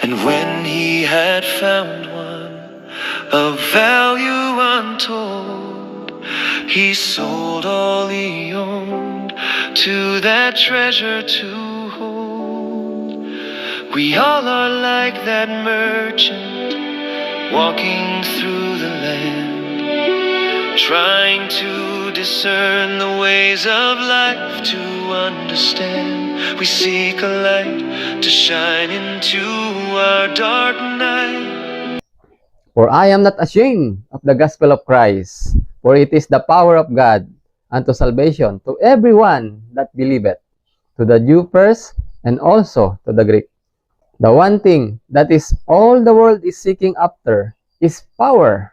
And when he had found one of value untold, he sold all he owned to that treasure to hold. We all are like that merchant walking through the land, trying to discern the ways of life, to understand. We seek a light to shine into our dark night. For I am not ashamed of the gospel of Christ, for it is the power of God unto salvation to everyone that believeth, to the Jew first, and also to the Greek. The one thing that is all the world is seeking after is power.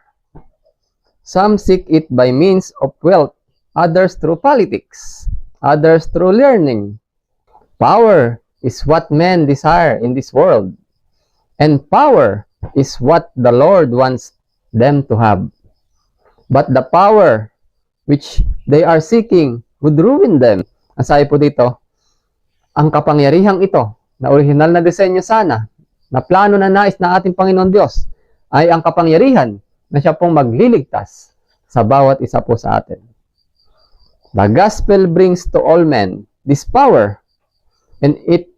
Some seek it by means of wealth, others through politics, others through learning. Power is what men desire in this world, and power is what the Lord wants them to have. But the power which they are seeking would ruin them. Ang sabi po dito, ang kapangyarihang ito, na original na disenyo sana, na plano na nais ng ating Panginoon Diyos, ay ang kapangyarihan na siya pong magliligtas sa bawat isa po sa atin. The gospel brings to all men this power, and it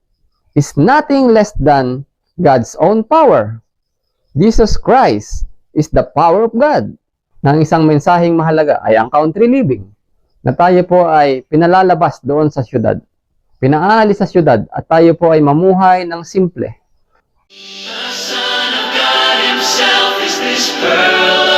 is nothing less than God's own power. Jesus Christ is the power of God. Nang isang mensaheng mahalaga ay ang country living, na tayo po ay pinalalabas doon sa syudad, pinaalis sa syudad, at tayo po ay mamuhay ng simple. The Son of God himself is this pearl